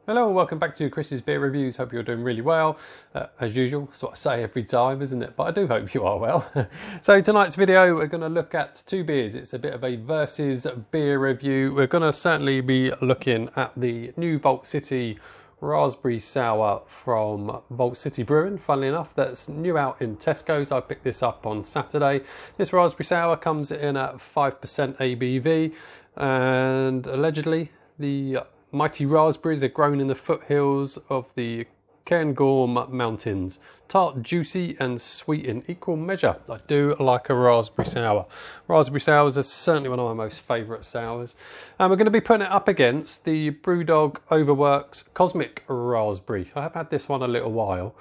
Hello and welcome back to Chris's Beer Reviews. Hope you're doing really well. As usual, that's what I say every time, isn't it? But I do hope you are well. So tonight's video, we're going to look at two beers. It's a bit of a versus beer review. We're going to certainly be looking at the new Vault City Raspberry Sour from Vault City Brewing. Funnily enough, that's new out in Tesco's. I picked this up on Saturday. This Raspberry Sour comes in at 5% ABV and allegedly the mighty raspberries are grown in the foothills of the Cairngorm Mountains. Tart, juicy and sweet in equal measure. I do like a raspberry sour. Raspberry sours are certainly one of my most favourite sours. And we're going to be putting it up against the Brewdog Overworks Cosmic Raspberry. I have had this one a little while.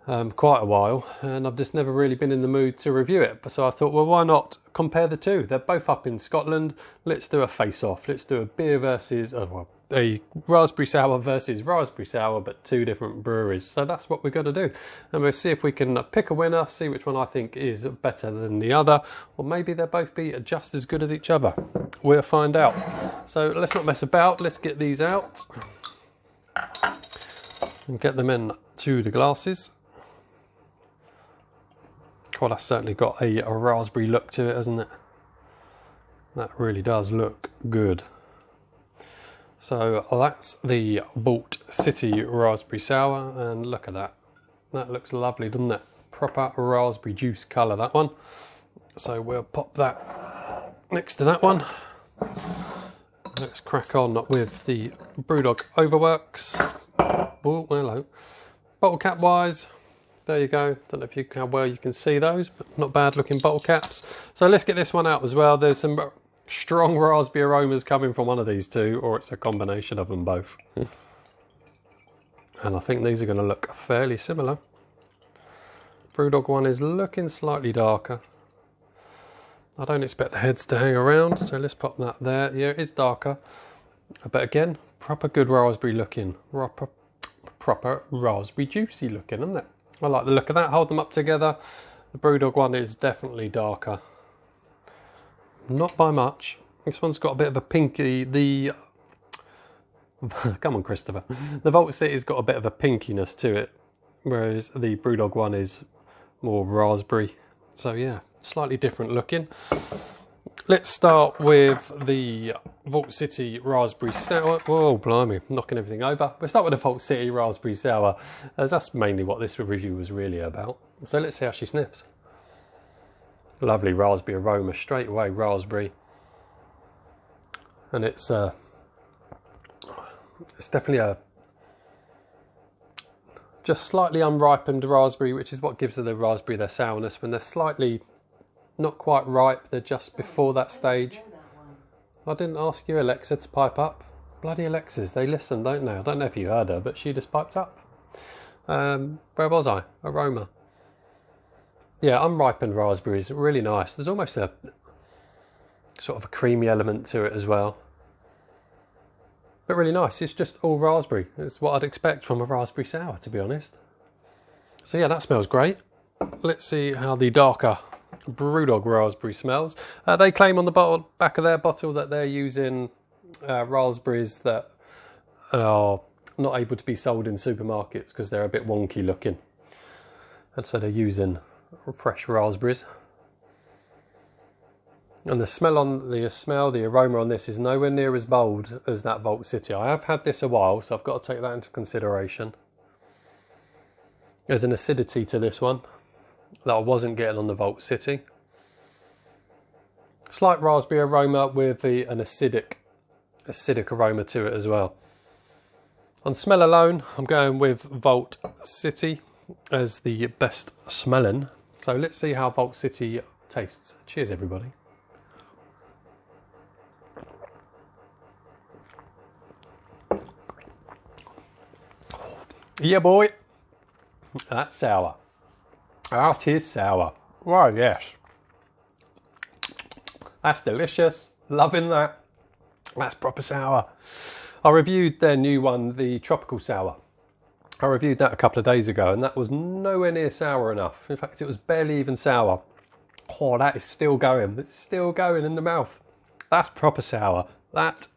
Quite a while, and I've just never really been in the mood to review it. So I thought, well, why not compare the two? They're both up in Scotland. Let's do a face-off. Let's do a beer versus, a raspberry sour versus raspberry sour, but two different breweries. So that's what we're going to do. And we'll see if we can pick a winner, see which one I think is better than the other, or maybe they'll both be just as good as each other. We'll find out. So let's not mess about. Let's get these out and get them in to the glasses. Well, that's certainly got a raspberry look to it, hasn't it? That really does look good. So that's the Vault City Raspberry Sour, and look at that. That looks lovely, doesn't it? Proper raspberry juice colour, that one. So we'll pop that next to that one. Let's crack on with the Brewdog Overworks. Oh, hello. Bottle cap wise, there you go. Don't know how well you can see those, but not bad looking bottle caps. So let's get this one out as well. There's some strong raspberry aromas coming from one of these two, or it's a combination of them both. And I think these are going to look fairly similar. Brewdog one is looking slightly darker. I don't expect the heads to hang around, so let's pop that there. Yeah, it is darker. But again, proper good raspberry looking. Proper raspberry juicy looking, isn't it? I like the look of that. Hold them up together. The Brewdog one is definitely darker. Not by much. This one's got a bit of a pinky. Come on, Christopher. The Vault City's got a bit of a pinkiness to it, whereas the Brewdog one is more raspberry. So yeah, slightly different looking. Let's start with the Vault City Raspberry Sour. Oh, blimey, knocking everything over. We'll start with the Vault City Raspberry Sour, as that's mainly what this review was really about. So let's see how she sniffs. Lovely raspberry aroma, straight away raspberry. And it's definitely a just slightly unripened raspberry, which is what gives the raspberry their sourness. When they're slightly not quite ripe, they're just before that stage. I didn't ask you, Alexa, to pipe up. Bloody Alexas, they listen, don't they? I don't know if you heard her, but she just piped up. Where was I? Aroma. Yeah, unripened raspberries, really nice. There's almost a sort of a creamy element to it as well. But really nice, it's just all raspberry. It's what I'd expect from a raspberry sour, to be honest. So yeah, that smells great. Let's see how the darker Brewdog raspberry smells. They claim on the back of their bottle that they're using raspberries that are not able to be sold in supermarkets because they're a bit wonky looking, and so they're using fresh raspberries. And the aroma on this is nowhere near as bold as that Vault City. I have had this a while, so I've got to take that into consideration. There's an acidity to this one that I wasn't getting on the Vault City. Slight raspberry aroma with an acidic aroma to it as well. On smell alone, I'm going with Vault City as the best smelling. So let's see how Vault City tastes. Cheers, everybody. Yeah, boy. That's sour. That is sour. Oh, yes. That's delicious. Loving that. That's proper sour. I reviewed their new one, the Tropical Sour. I reviewed that a couple of days ago, and that was nowhere near sour enough. In fact, it was barely even sour. Oh, that is still going. It's still going in the mouth. That's proper sour. That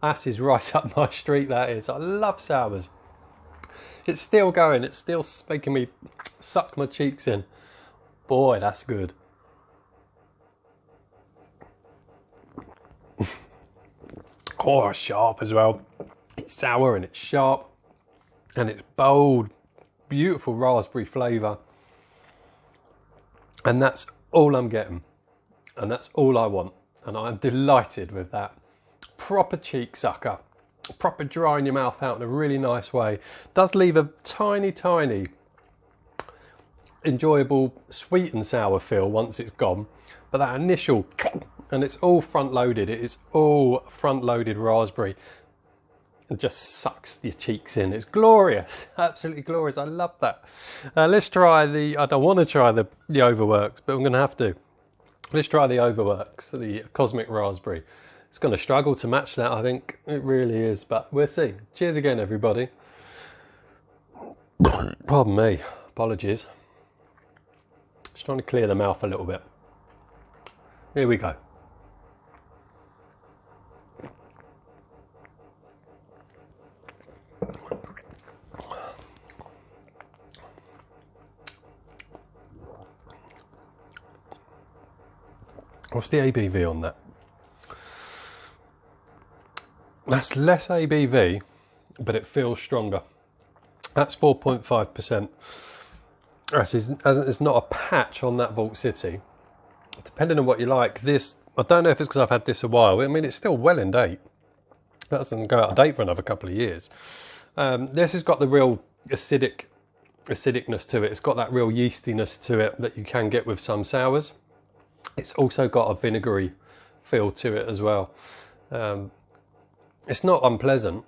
That is right up my street, that is. I love sours. It's still going. It's still making me suck my cheeks in. Boy, that's good. Oh, sharp as well. It's sour and it's sharp. And it's bold. Beautiful raspberry flavour. And that's all I'm getting. And that's all I want. And I'm delighted with that. Proper cheek sucker. Proper drying your mouth out in a really nice way. Does leave a tiny, tiny enjoyable sweet and sour feel once it's gone. But that initial, and it's all front loaded. It is all front loaded raspberry. It just sucks your cheeks in. It's glorious. Absolutely glorious. I love that. Let's try I don't want to try the Overworks, but I'm going to have to. Let's try the Overworks, the Cosmic Raspberry. It's going to struggle to match that, I think. It really is, but we'll see. Cheers again, everybody. Pardon me. Apologies. Just trying to clear the mouth a little bit. Here we go. What's the ABV on that? That's less ABV, but it feels stronger. That's 4.5%. It's not a patch on that Vault City. Depending on what you like, this, I don't know if it's because I've had this a while. I mean, it's still well in date. That doesn't go out of date for another couple of years. This has got the real acidicness to it. It's got that real yeastiness to it that you can get with some sours. It's also got a vinegary feel to it as well. It's not unpleasant.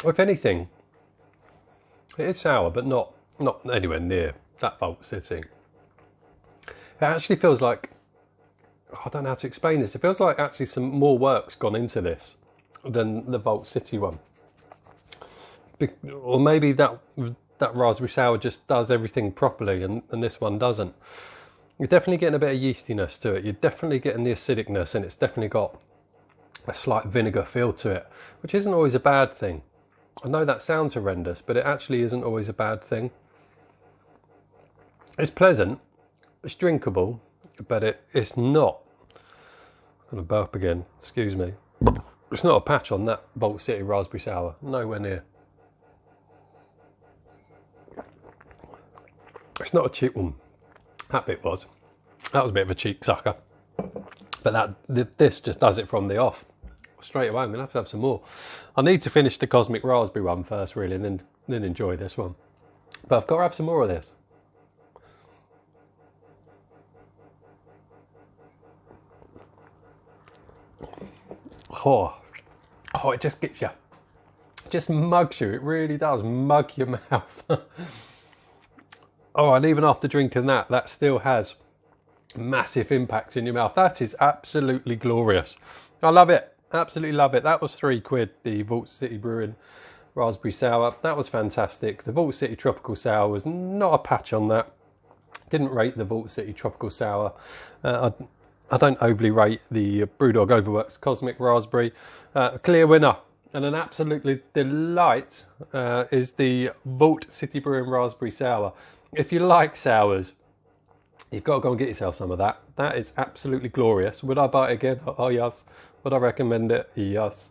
If anything, it is sour, but not anywhere near that Vault City. It actually feels like, I don't know how to explain this. It feels like actually some more work's gone into this than the Vault City one. Or maybe that raspberry sour just does everything properly and this one doesn't. You're definitely getting a bit of yeastiness to it. You're definitely getting the acidicness, and it's definitely got a slight vinegar feel to it, which isn't always a bad thing. I know that sounds horrendous, but it actually isn't always a bad thing. It's pleasant, it's drinkable, but it's not. I'm going to burp again, excuse me. It's not a patch on that Vault City raspberry sour, nowhere near. It's not a cheap one. That bit was. That was a bit of a cheek sucker. But this just does it from the off. Straight away, I'm going to have some more. I need to finish the Cosmic Raspberry one first, really, and then enjoy this one. But I've got to have some more of this. Oh, it just gets you. It just mugs you. It really does mug your mouth. Oh, and even after drinking that still has massive impacts in your mouth. That is absolutely glorious. I love it. Absolutely love it. That was £3, the Vault City Brewing Raspberry Sour. That was fantastic. The Vault City Tropical Sour was not a patch on that. Didn't rate the Vault City Tropical Sour. I don't overly rate the Brewdog Overworks Cosmic Raspberry. Clear winner and an absolutely delight is the Vault City Brewing Raspberry Sour. If you like sours, you've got to go and get yourself some of that. That is absolutely glorious. Would I buy it again? Oh, yes. Would I recommend it? Yes.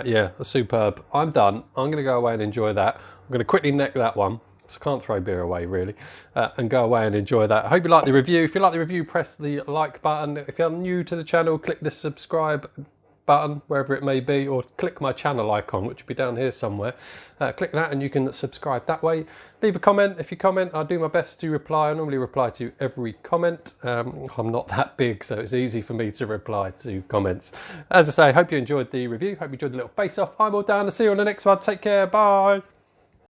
Yeah, superb. I'm done. I'm going to go away and enjoy that. I'm going to quickly neck that one. So I can't throw beer away, really. And go away and enjoy that. I hope you like the review. If you like the review, press the like button. If you're new to the channel, click the subscribe button, wherever it may be, or click my channel icon, which will be down here somewhere. Click that and you can subscribe that way. Leave a comment. If you comment, I'll do my best to reply. I normally reply to every comment. I'm not that big, so it's easy for me to reply to comments. As I say, I hope you enjoyed the review. Hope you enjoyed the little face-off. I'm all down. I'll see you on the next one. Take care. Bye.